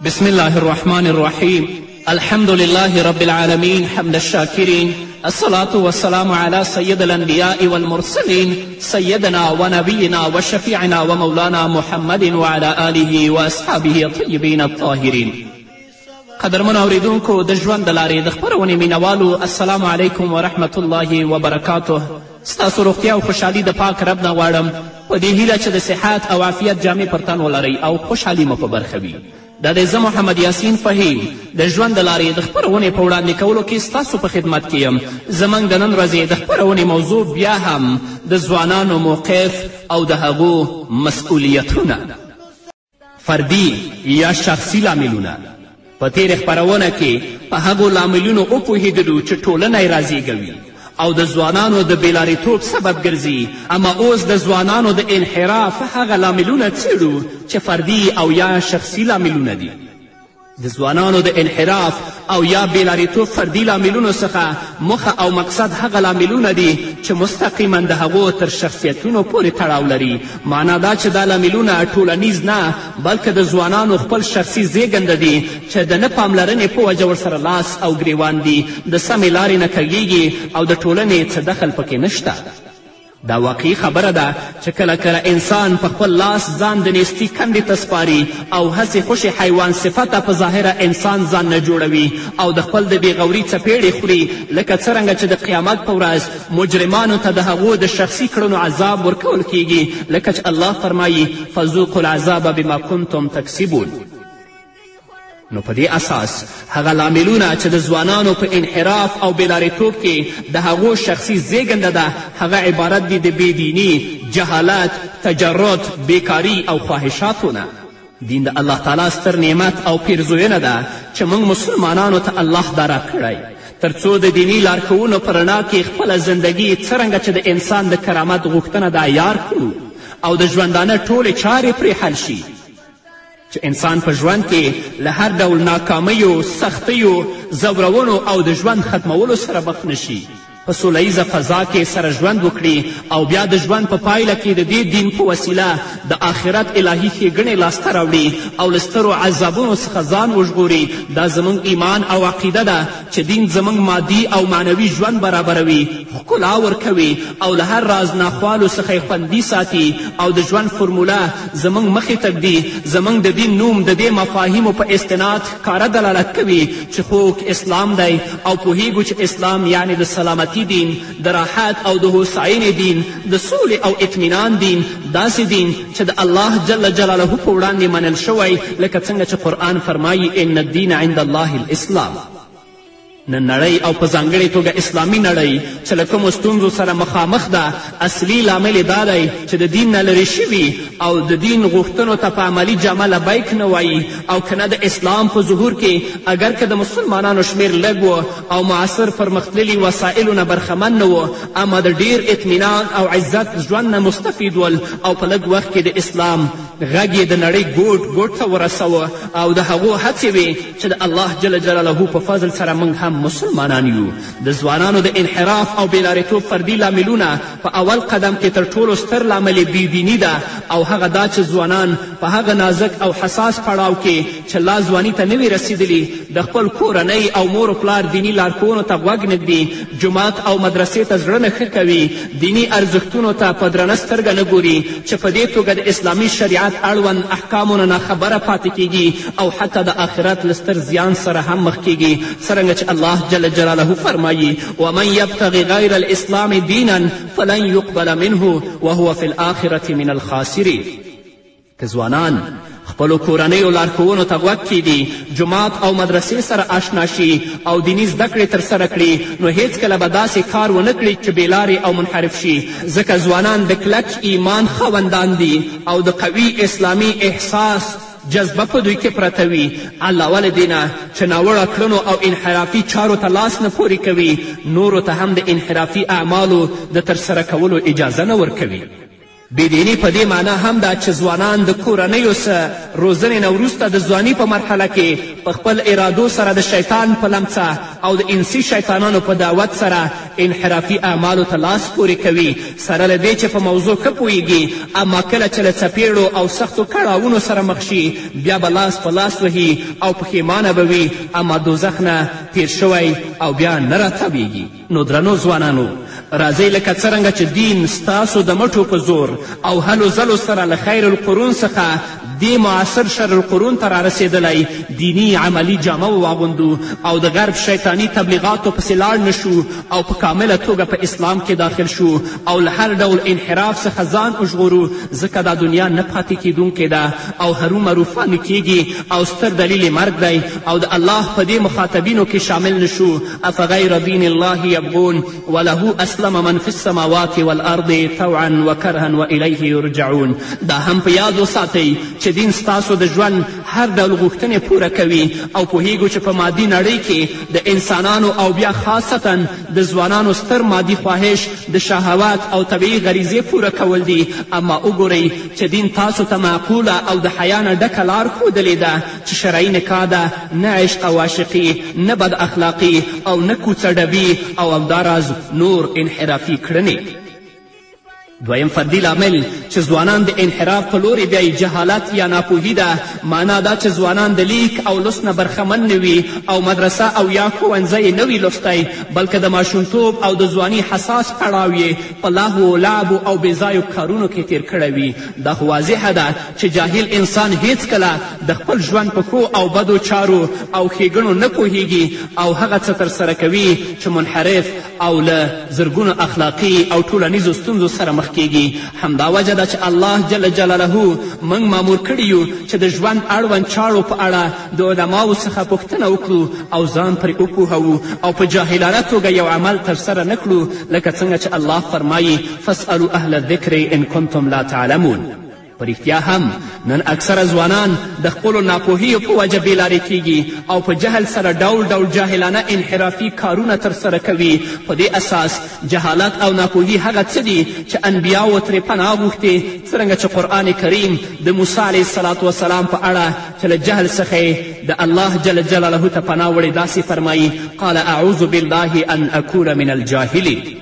بسم الله الرحمن الرحيم. الحمد لله رب العالمين حمد الشاكرين، الصلاة والسلام على سيد الأنبياء والمرسلين سيدنا ونبينا وشفيعنا ومولانا محمد وعلى آله وأصحابه الطيبين الطاهرين. قدرمنو اوریدونکو د ژوند د لارې د خپرونې مینوالو، السلام علیکم ورحمت الله وبرکاته. ستاسو روغتیا او خوشحالي د پاک رب نه غواړم، په دې هیله چې د صحت او عافیت جامې پر تن ولرئ او خوشحالي مو په برخه وي. دا دی زه محمد یاسین فهیم د ژوند د لارې د خپرونې په وړاندې کولو کې ستاسو په خدمت کې یم. زموږ د نن ورځې د خپرونې موضوع بیا هم د ځوانانو موقف او د هغو مسؤلیتونه، فردي یا شخصي لاملونه. په تېرې خپرونه کې په هغو لاملونو وپوهېدلو چې ټولنه یې رازیږوي او د ځوانانو د بېلارېتوب سبب ګرځي. اما اوس د ځوانانو د انحراف هغه لاملونه څېړو چې فردي او یا شخصي لاملونه دي. د ځوانانو د انحراف او یا بېلارېتوب فردي لاملونو څخه موخه او مقصد هغه لاملونه دي چې مستقیما د هغو تر شخصیتونو پورې تړاو لري. معنا دا چې دا لاملونه ټولنیز نه بلکې د ځوانانو خپل شخصي زیږنده دي چې د نه پاملرنې په وجه ورسره لاس او ګریوان دي، د سمې لارې نه کږیږي او د ټولنې څه دخل پکې نشته. دا واقعي خبره ده چې کله کله انسان په خپل لاس ځان د نیستي کندې ته سپاري او هسې خوشې حیوان صفته په ظاهره انسان ځان نه جوړوي او د خپل د بېغوري څپېړې خوري، لکه څرنګه چې د قیامت په ورځ مجرمانو ته د هغو د شخصي کړنو عذاب ورکول کیږي، لکه چې الله فرمایي فذوقوا العذاب بما کنتم تکسبون. نو په دې اساس هغه لاملونه چې د ځوانانو په انحراف او بېلارېتوب کې د هغو شخصي زیږنده ده، هغه عبارت دي د بېدیني، جهالت، تجرد، بیکاري او خواهشاتو نه. دین د الله تعالی ستر نعمت او پیرزوینه ده چې موږ مسلمانانو ته الله دا راکړی تر څو د دیني لارښوونو په رڼا کې خپله زندګي څرنګه چې د انسان د کرامت غوښتنه ده عیار کړو او د ژوندانه ټولې چارې پرې حل شي، چې انسان په ژوند کې له هر ډول ناکامیو، سختیو، ځورونو او د ژوند ختمولو سره مخ نشي، په سوله ییزه فضا کې سره ژوند وکړي او بیا د ژوند په پایله کې د دې دین په وسیله د آخرت الهي ښېګڼې لاسته راوړي او له سترو عذابونو څخه ځان وژغوري. دا زموږ ایمان او عقیده ده چې دین زموږ مادي او معنوي ژوند برابروي، ښکلا ورکوي او له هر راز ناخوالو څخه یې خوندي ساتي او د ژوند فرموله زموږ مخې ته ږدي. زموږ د دین نوم د دې مفاهیمو په استناد ښکاره دلالت کوي چې خوږ اسلام دی او پوهیږو چې اسلام یعنی د سلامتي دین، د راحت او د هوساینې دین، د سولې او اطمینان دین، داسې دین چې د الله جل جلاله په وړاندې منل شوی، لکه څنګه چې قرآن فرمایي ان الدین عند الله الاسلام. نن نړۍ او په ځانګړې توګه اسلامي نړۍ چې له کومو ستونزو سره مخامخ ده، اصلي لامل یې دا دی چې د دین نه لرې شوي او د دین غوښتنو ته په عملي جامه لبیک نه وایي او که نه د اسلام په ظهور کې اگر که د مسلمانانو شمیر لږ و او معاصر پرمختللي وسایلو نه برخمن نه و، اما د ډیر اطمینان او عزت ژوند نه مستفید ول او په لږ وخت کې د اسلام غږ یې د نړۍ ګوټ ګوټ ته ورسوه او د هغو هڅې وې چې د الله جل جلاله په فضل سره موږ هم مسلمانان یو. د ځوانانو د انحراف او بېلارېتوب فردي لاملونه په اول قدم کې تر ټولو ستر لامل بېدیني ده او هغه دا چې ځوانان په هغه نازک او حساس پړاو کې چې لا ځواني ته نه وي رسېدلي د خپل کورنۍ او مور و پلار دیني لارښوونو ته غوږ نږدي، جومات او مدرسې ته زړه نه ښه کوي، دیني ارزښتونو ته په درنه سترګه نه ګوري، چې په دې توګه د اسلامي شریعت اړوند احکامو نه ناخبره پاتې کیږي او حتی د آخرت له ستر زیان سره هم مخ کیږي، څرنګه چې الله جل جلاله فرمایي ومن یبتغي غیر الاسلام دینا فلن یقبل منه وهو فی الآخرة من الخاسرین. که ځوانان خپلو کورنیو لارښوونو ته غوږ کیږي، جومات او مدرسې سره آشنا شي او دیني زده کړې ترسره کړي، نو هیڅکله به داسې کار ونه کړي چې بېلارې او منحرف شي، ځکه ځوانان د کلک ایمان خاوندان دي او د قوي اسلامي احساس جذبه په دوی کې پرته وي، علاوه له دې نه چې ناوړه کړنو او انحرافي چارو ته لاس نه پورې کوي، نورو ته هم د انحرافي اعمالو د ترسره کولو اجازه نه ورکوي. بېدیني په دې معنا هم ده چې ځوانان د کورنیو څه روزنې نه وروسته د ځواني په مرحله کې په خپل ارادو سره د شیطان په لمڅه او د انسي شیطانانو په دعوت سره انحرافي اعمالو ته لاس پورې کوي، سره له دې چې په موضوع ښه پوهیږي، اما کله چې له څپېړو او سختو کړاوونو سره مخ شي بیا به لاس په لاس وهي او پښیمانه به وي، اما دوزخ نه تیر شوی او بیا نه راتاویږي. نو درنو ځوانانو، راځئ لکه څرنګه چې دین ستاسو د مټو په زور او هلو ځلو سره له خیر القرون څخه دې معاصر شر القرون ته رارسېدلی دیني عملي جامه واغوندو او د غرب شیطاني تبلیغاتو پسې لاړ نشو او په کامله توګه په اسلام کې داخل شو او له هر ډول انحراف څخه ځان وژغورو، ځکه دا دنیا نه پاتې کیدونکې ده او هرومرو فاني کیږي او ستر دلیل یې مرګ دی او د الله په دې مخاطبینو کې شامل نشو. افغیر دین الله یبغون وله اسلم من فی السماوات والارض طوعا وکرها والیه یرجعون. دا هم په یاد وساتئ چې دین ستاسو د ژوند هر ډول غوښتنې پوره کوي او پوهیږو چې په مادي نړۍ کې د انسانانو او بیا خاصتا د ځوانانو ستر مادي خواهش د شهوات او طبیعي غریزې پوره کول دي، اما وګورئ چې دین تاسو ته معقوله او د حیا نه ډکه لار ښودلې ده چې شرعي نکاح ده، نه عشق او عاشقي، نه بد اخلاقي او نه کوڅه ډبي او همداراز نور انحرافي کړنې. دویم فردي لامل چې ځوانان د انحراف په لورې بیایي جهالت یا ناپوهي ده. معنا دا چې ځوانان د لیک او لوست نه برخمن نه وي او مدرسه او یا ښوونځی یې نه وي لوستی، بلکې د ماشومتوب او د ځواني حساس پړاو یې په لهو لعبو او بېځایو کارونو کې تیر کړی وي. دا خو واضحه ده چې جاهل انسان هیڅکله د خپل ژوند په ښو او بدو چارو او ښېګڼو نه پوهیږي او هغه څه ترسره کوي چې منحرف او له زرګونو اخلاقي او ټولنیزو ستونزو سره مخ کیږي. همدا وجه ده چې الله جل جلاله موږ مامور کړي یو چې د ژوند اړوند چارو په اړه د علماو څخه پوښتنه وکړو او ځان پرې وپوهوو او په جاهلانه توګه یو عمل ترسره نه کړو، لکه څنګه چې الله فرمایي فاسألوا اهل الذکر ان کنتم لا تعلمون. په رښتیا هم نن اکثره ځوانان د خپلو ناپوهیو په وجه بېلارې کیږي او په جهل سره ډول ډول جاهلانه انحرافي کارونه ترسره کوي. په دې اساس جهالت او ناپوهي هغه څه دي چې انبیاو ترې پناه غوښتې، څرنګه چې قرآن کریم د موسی علیه الصلاة وسلام په اړه چې له جهل څخه د الله جل جلاله ته پناه وړې داسې فرمایي قال اعوذ بالله ان اکون من الجاهلین.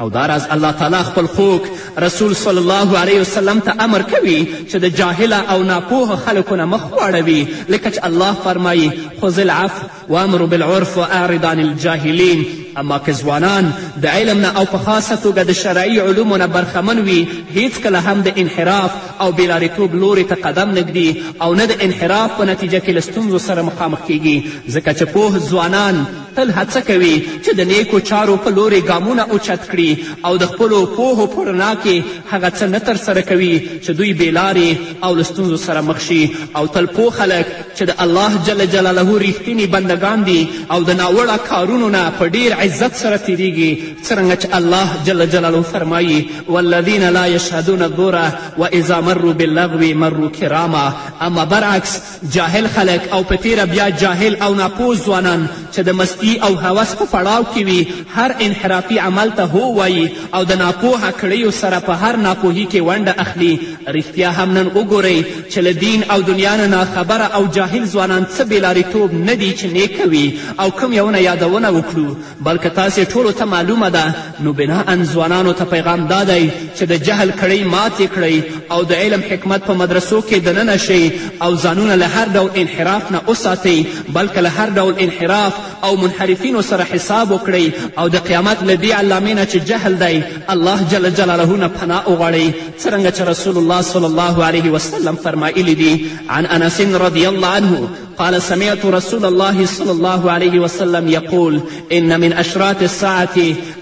او داراز الله تعالی خپل خوږ رسول صلی الله علیه وسلم ته امر کوي چې د جاهله او ناپوهه خلکو نه مخ واړوي، لکه چې الله فرمایي خذ العفو وامر بالعرف واعرض عن الجاهلین. اما که ځوانان د علم نه او په خاصه توګه د شرعي علومو نه برخمن وي، هیڅکله هم د انحراف او بېلارېتوب لورې ته قدم نږدي او نه د انحراف په نتیجه کې له ستونزو سره مخامخ کیږي، ځکه چې پوه ځوانان تل هڅه کوي چې د نیکو چارو په لورې ګامونه اوچت کړي او د خپلو پوهو په رڼا کې هغه څه نه ترسره کوي چې دوی بېلارې او له ستونزو سره مخ شي. او تل پوه خلک چې د الله جل جلاله ریښتیني بندگان دي او د ناوړه کارونو نه په ډېر عزت سره تیریږي، څرنګه چې الله جل جلاله فرمایي والذین لا یشهدون الزور واذا مروا باللغو مروا کراما. اما برعکس جاهل خلک او په تیره بیا جاهل او ناپوه ځوانان چې د مستی او هوس په پړاو کې وي هر انحرافي عمل ته هو وایي او د ناپوهه کړیو سره په هر ناپوهي کې ونډه اخلي. رښتیا هم نن وګورئ چې له دین او دنیا نه ناخبره او جاهل ځوانان څه بېلارېتوب نه دي چې نیک کوي او کوم یو نه یادونه وکړو، بلکې تاسې ټولو ته معلومه ده. نو بناء ځوانانو ته پیغام دا دی چې د جهل کړۍ ماتې کړئ او د علم حکمت په مدرسو کې دننه شئ او ځانونه له هر ډول انحراف نه وساتئ، بلکې له هر ډول انحراف او منحرفینو سره حساب وکړئ او د قیامت له دې علامې نه چې جهل دی الله جل جلاله نه پناه وغواړئ، څرنګه چې رسول الله صلی الله علیه وسلم فرمایلی دي عن انس رضی الله عنه قال سمعت رسول الله صلى الله عليه وسلم يقول إن من أشراط الساعة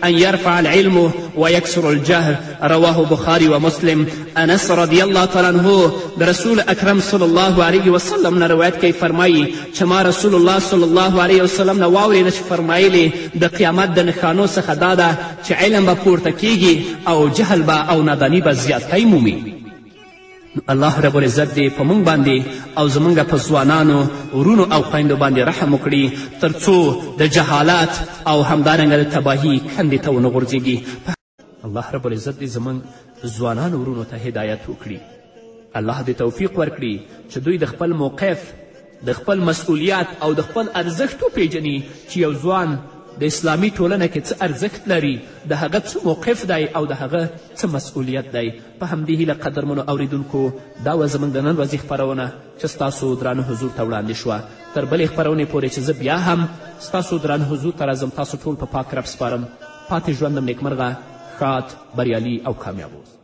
أن يرفع العلم ويكسر الجهل. رواه بخاري ومسلم. انس رضی الله تعالی عنه د رسول اکرم صلی الله علیه وسلم نه روایت کوي، فرمایي چې ما رسول الله صلی الله علیه وسلم نه واورېده چې فرمایلي د قیامت د نښانو څخه دا ده چې علم به پورته کیږي او جهل به او ناداني به زیاتی مومي. الله رب العزت دې په موږ باندې او زموږ په ځوانانو ورونو او خویندو باندې رحم وکړي تر څو د جهالت او همدارنګه د تباهي کندې ته ونه غورځېږي. الله رب العزت دې زموږ ځوانانو ورونو ته هدایت وکړي. الله دې توفیق ورکړي چې دوی د خپل موقف، د خپل مسئولیت او د خپل ارزښت وپیژني چې یو ځوان د اسلامي ټولنه کې څه ارزښت لري، د هغه څه موقف دی او د هغه څه مسئولیت دی. په همدې هیله قدرمنو اوریدونکو، دا وه زموږ د نن ورځې خپرونه چې ستاسو درانه حضور ته وړاندې شوه. تر بلې خپرونې پورې چې زه بیا هم ستاسو درانه حضور ته راځم، تاسو ټول په پاک رب سپارم. پاتې ژوندم نیکمرغه، ښاد، بریالي او کامیاب اوسئ.